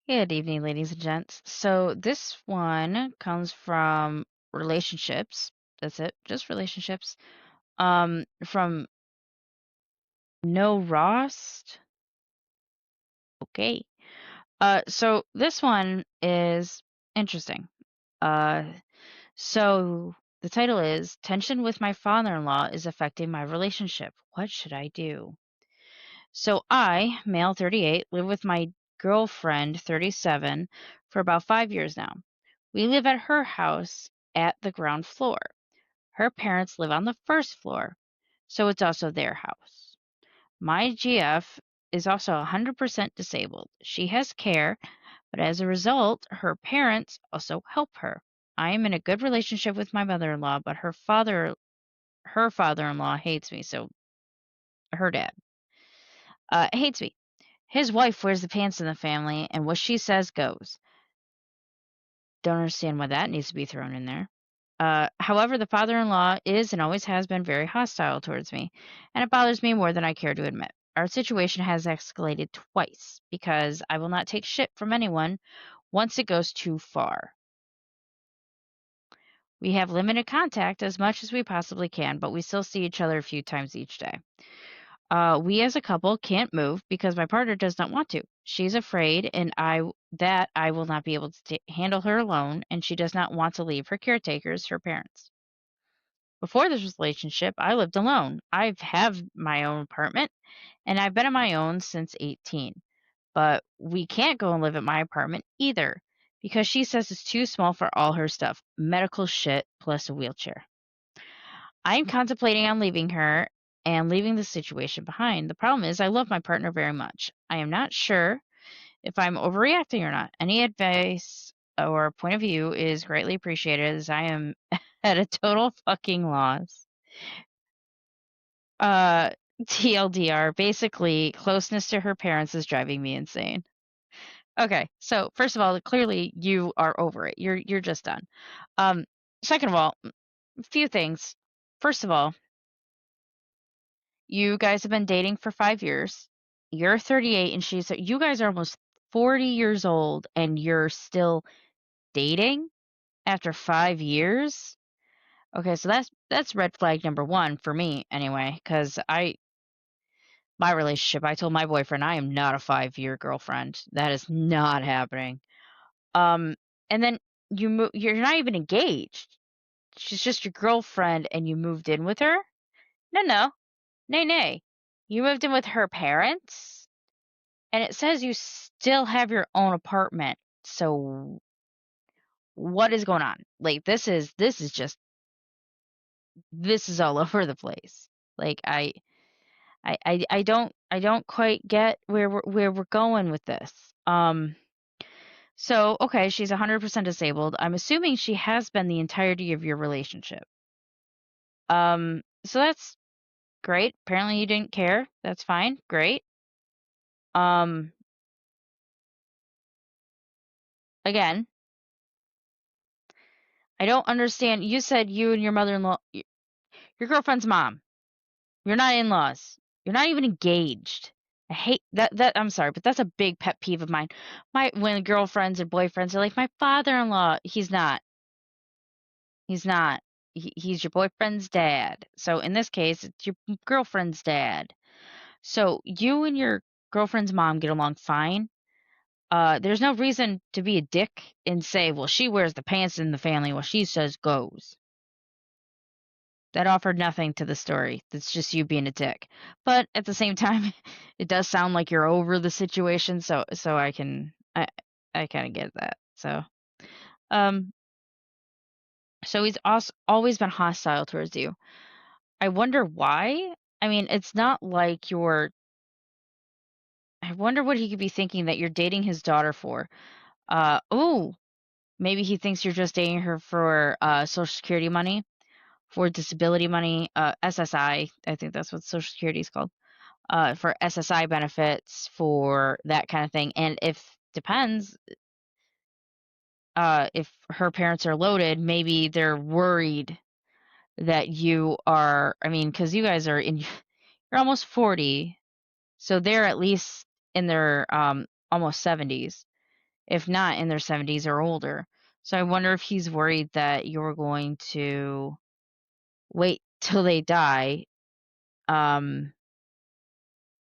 Good evening, ladies and gents. So this one comes from relationships. That's it, just relationships. From norost. Okay. So this one is interesting. Uh, so the title is Tension with My Father-in-Law is Affecting My Relationship. What should I do? So I, male 38, live with my girlfriend 37 for about 5 years now. We live at her house at the ground floor. Her parents live on the first floor, so it's also their house. My GF is also 100% disabled. She has care, but as a result, her parents also help her. I am in a good relationship with my mother-in-law, but her father-in-law hates me, so her dad hates me. His wife wears the pants in the family, and what she says goes. Don't understand why that needs to be thrown in there. However, the father-in-law is and always has been very hostile towards me, and it bothers me more than I care to admit. Our situation has escalated twice because I will not take shit from anyone once it goes too far. We have limited contact as much as we possibly can, but we still see each other a few times each day. We as a couple can't move because my partner does not want to. She's afraid and I will not be able to handle her alone, and she does not want to leave her caretakers, her parents. Before this relationship, I lived alone. I have my own apartment and I've been on my own since 18. But we can't go and live at my apartment either because she says it's too small for all her stuff, medical shit plus a wheelchair. I'm contemplating on leaving her and leaving the situation behind. The problem is I love my partner very much. I am not sure if I'm overreacting or not. Any advice or point of view is greatly appreciated as I am at a total fucking loss. Uh, TLDR, basically, closeness to her parents is driving me insane. Okay, so first of all, clearly you are over it. You're just done. Um, Second of all, a few things. First of all, you guys have been dating for 5 years. You're 38 and you guys are almost 40 years old and you're still dating after 5 years. Okay, so that's red flag number one for me anyway, because my relationship, I told my boyfriend I am not a 5 year girlfriend. That is not happening. Um, and then you're not even engaged. She's just your girlfriend and you moved in with her? No, no. Nay, nay. You moved in with her parents and it says you still have your own apartment. So what is going on? Like this is all over the place. Like I don't quite get where we're going with this. So okay, she's 100% disabled. I'm assuming she has been the entirety of your relationship. So that's great. Apparently you didn't care. That's fine. Great. Um, Again, I don't understand. You said you and your mother-in-law, your girlfriend's mom. You're not in-laws. You're not even engaged. I hate that I'm sorry, but that's a big pet peeve of mine. When girlfriends or boyfriends are like, my father-in-law, he's not. He's not. He's your boyfriend's dad. So in this case, it's your girlfriend's dad. So you and your girlfriend's mom get along fine. There's no reason to be a dick and say, well, she wears the pants in the family. What she says goes. That offered nothing to the story. That's just you being a dick. But at the same time, it does sound like you're over the situation. So I kind of get that. Um, so he's also always been hostile towards you. I wonder why. I mean, it's not like you're. I wonder what he could be thinking that you're dating his daughter for. Oh, maybe he thinks you're just dating her for Social Security money, for disability money, SSI. I think that's what Social Security is called. For SSI benefits, for that kind of thing. And if her parents are loaded, maybe they're worried that you are. I mean, because you guys are you're almost 40, so they're at least in their almost 70s. if not in their 70s or older. So I wonder if he's worried that you're going to wait till they die, um,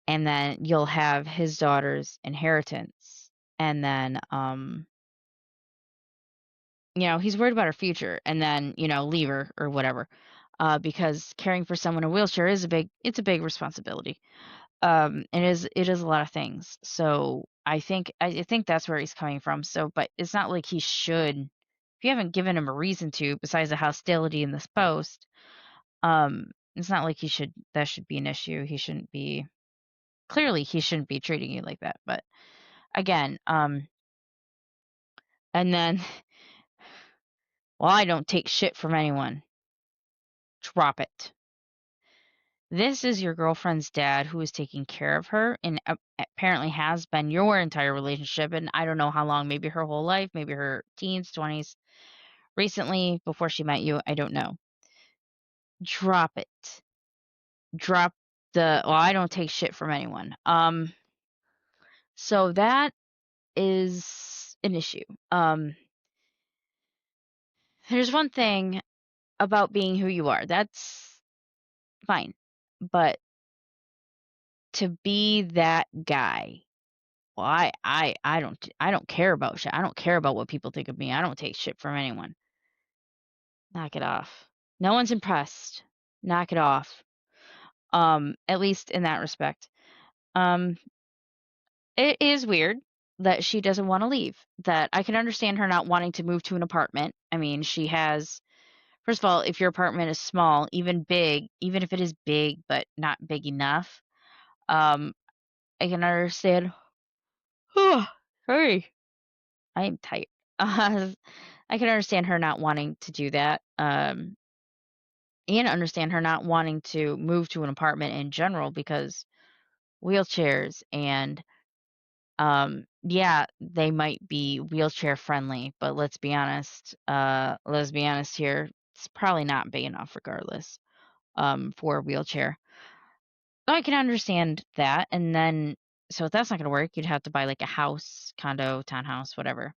and then you'll have his daughter's inheritance. And then, he's worried about her future and then, leave her or whatever. Because caring for someone in a wheelchair it's a big responsibility. It is a lot of things. So I think that's where he's coming from. So, but it's not like he should, if you haven't given him a reason to, besides the hostility in this post, it's not like that should be an issue. Clearly he shouldn't be treating you like that. But again, and then, well, I don't take shit from anyone. Drop it. This is your girlfriend's dad who is taking care of her and apparently has been your entire relationship. And I don't know how long, maybe her whole life, maybe her teens, 20s, recently, before she met you. I don't know. Drop it. Drop well, I don't take shit from anyone. So that is an issue. There's one thing about being who you are. That's fine. But to be that guy, well, I don't care about shit. I don't care about what people think of me. I don't take shit from anyone. Knock it off. No one's impressed. Knock it off. At least in that respect. Um, it is weird that she doesn't want to leave. That I can understand her not wanting to move to an apartment. I mean, first of all, if your apartment is small, even big, even if it is big but not big enough, um, I can understand. Sorry, I am tight. I can understand her not wanting to do that. And understand her not wanting to move to an apartment in general because wheelchairs and yeah, they might be wheelchair friendly, but let's be honest here. It's probably not big enough regardless, for a wheelchair. I can understand that. And then, so if that's not going to work, you'd have to buy like a house, condo, townhouse, whatever.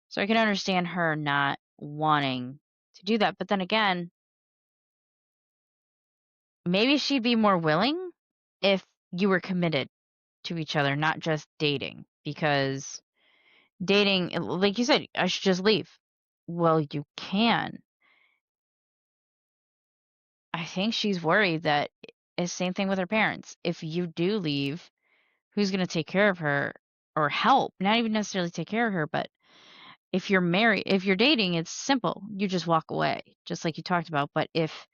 So I can understand her not wanting to do that. But then again, maybe she'd be more willing if you were committed to each other, not just dating. Because dating, like you said, I should just leave. Well, you can. I think she's worried that it's same thing with her parents. If you do leave, who's going to take care of her or help? Not even necessarily take care of her, but if you're married, if you're dating, it's simple. You just walk away, just like you talked about. But if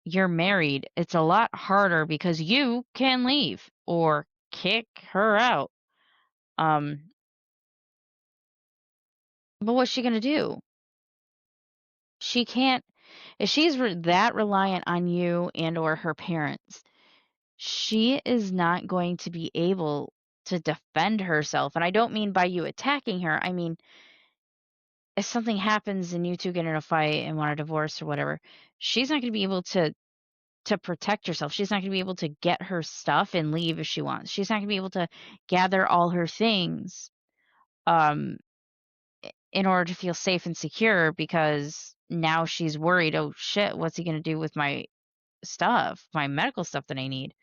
you're married, it's a lot harder because you can leave or kick her out. Um, but what's she gonna do? She can't, if she's that reliant on you and or her parents, she is not going to be able to defend herself. And I don't mean by you attacking her. I mean, if something happens and you two get in a fight and want a divorce or whatever, she's not going to be able to protect herself. She's not going to be able to get her stuff and leave if she wants. She's not going to be able to gather all her things um in order to feel safe and secure because now she's worried, oh shit, what's he going to do with my stuff, my medical stuff that I need?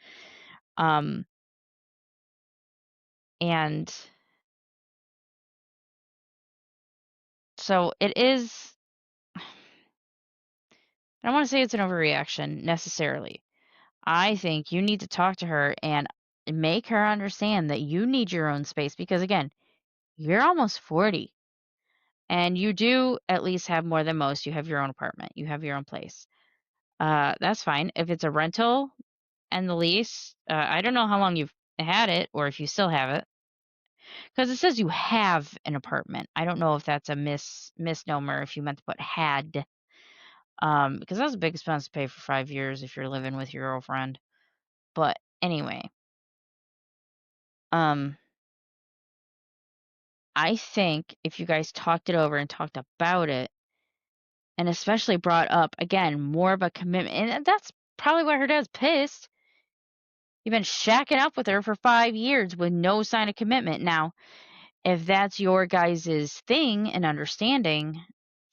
Um and so it is, I don't want to say it's an overreaction necessarily. I think you need to talk to her and make her understand that you need your own space because again, you're almost 40 and you do at least have more than most. You have your own apartment, you have your own place. That's fine. If it's a rental and the lease, I don't know how long you've had it or if you still have it because it says you have an apartment. I don't know if that's a misnomer if you meant to put had. Because that's a big expense to pay for 5 years if you're living with your girlfriend. But anyway, um, I think if you guys talked it over and talked about it, and especially brought up again more of a commitment, and that's probably why her dad's pissed. You've been shacking up with her for 5 years with no sign of commitment. Now, if that's your guys' thing and understanding,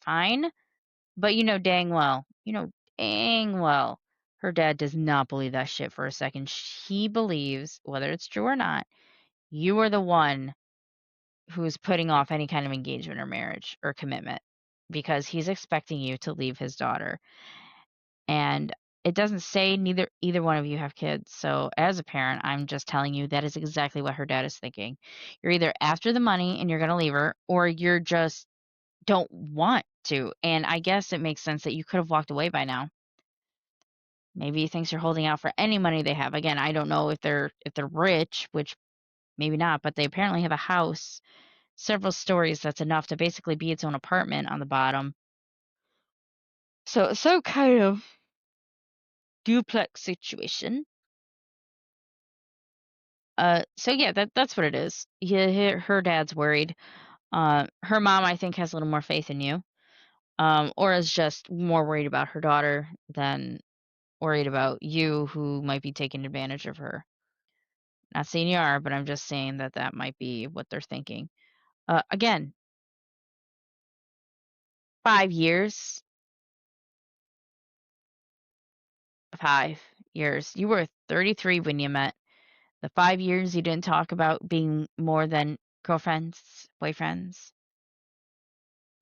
fine. But dang well, her dad does not believe that shit for a second. He believes, whether it's true or not, you are the one who's putting off any kind of engagement or marriage or commitment because he's expecting you to leave his daughter. And it doesn't say either one of you have kids. So as a parent, I'm just telling you that is exactly what her dad is thinking. You're either after the money and you're going to leave her, or you're just don't want to. And I guess it makes sense that you could have walked away by now. Maybe he thinks you're holding out for any money they have. Again, I don't know if they're rich, which maybe not, but they apparently have a house, several stories that's enough to basically be its own apartment on the bottom. So kind of duplex situation. So yeah, that's what it is. Her dad's worried. Her mom, I think, has a little more faith in you. Or is just more worried about her daughter than worried about you, who might be taking advantage of her. Not saying you are, but I'm just saying that that might be what they're thinking. Again, 5 years, 5 years. You were 33 when you met. The 5 years you didn't talk about being more than girlfriends, boyfriends.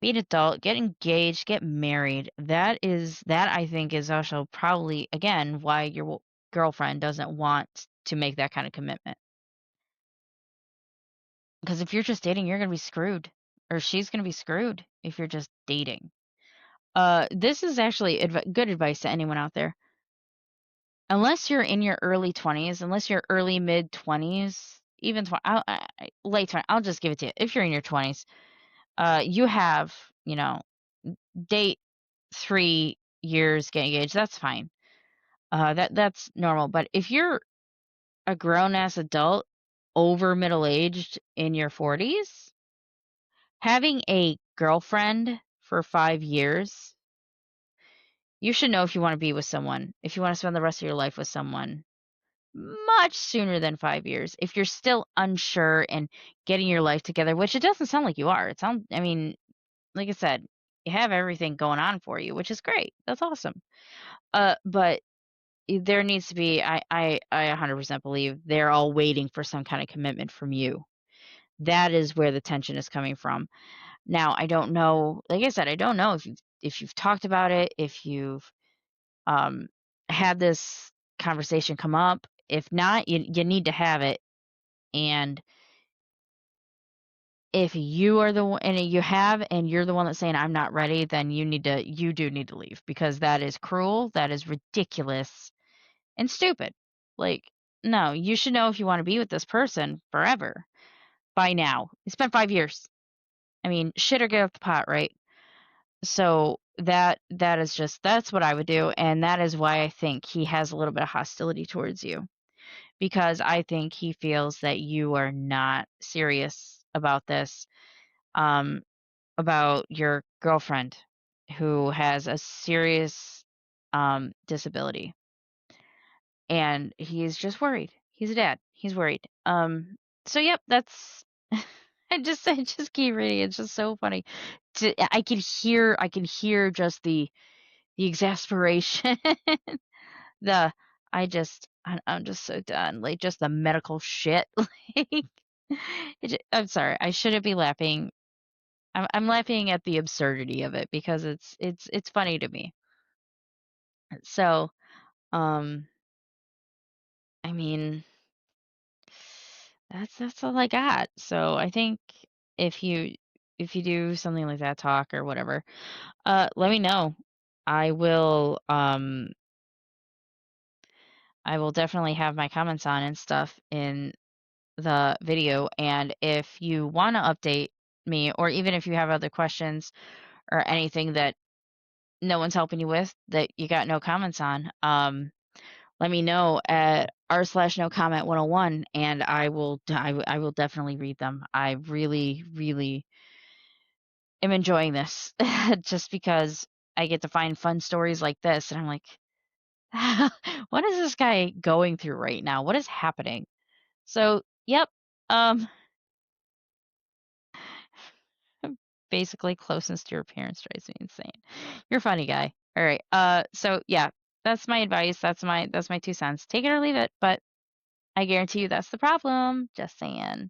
Be an adult, get engaged, get married. That I think is also probably again why your girlfriend doesn't want to make that kind of commitment. Because if you're just dating, you're gonna be screwed, or she's gonna be screwed if you're just dating. This is actually good advice to anyone out there. Unless you're in your early 20s, unless you're early mid 20s, even late 20s, I'll just give it to you. If you're in your 20s, you have, you know, date 3 years, get engaged. That's fine. That's normal. But if you're a grown ass adult, over middle aged in your 40s, having a girlfriend for 5 years, you should know if you want to be with someone, if you want to spend the rest of your life with someone, much sooner than 5 years. If you're still unsure and getting your life together, which it doesn't sound like you are. I mean, like I said, you have everything going on for you, which is great. That's awesome. But there needs to be, I 100% believe they're all waiting for some kind of commitment from you. That is where the tension is coming from. Now, I don't know, like I said, I don't know if you've talked about it, if you've um, had this conversation come up. If not, you need to have it. And if you are the one, and you have, and you're the one that's saying I'm not ready, then you do need to leave, because that is cruel, that is ridiculous and stupid. Like, no, you should know if you want to be with this person forever by now. It's been 5 years. I mean, shit or get off the pot, right? So that is just that's what I would do, and that is why I think he has a little bit of hostility towards you, because I think he feels that you are not serious about this, um, about your girlfriend who has a serious disability, and he's just worried. He's a dad. He's worried. So yep, that's I just keep reading. It's just so funny. I can hear just the exasperation. the I'm just so done. Like, just the medical shit. Like, I'm sorry. I shouldn't be laughing. I'm laughing at the absurdity of it because it's funny to me. So, um, I mean, that's all I got. So I think if you if you do something like that, talk or whatever, let me know. I will um I will definitely have my comments on and stuff in the video. And if you want to update me, or even if you have other questions or anything that no one's helping you with, that you got no comments on, let me know at r/no comment 101, and I will definitely read them. I really, really am enjoying this just because I get to find fun stories like this, and I'm like, what is this guy going through right now? What is happening? So, yep. Um, basically closeness to your parents drives me insane. You're a funny guy. All right. So yeah, that's my advice. That's my 2 cents. Take it or leave it, but I guarantee you that's the problem. Just saying.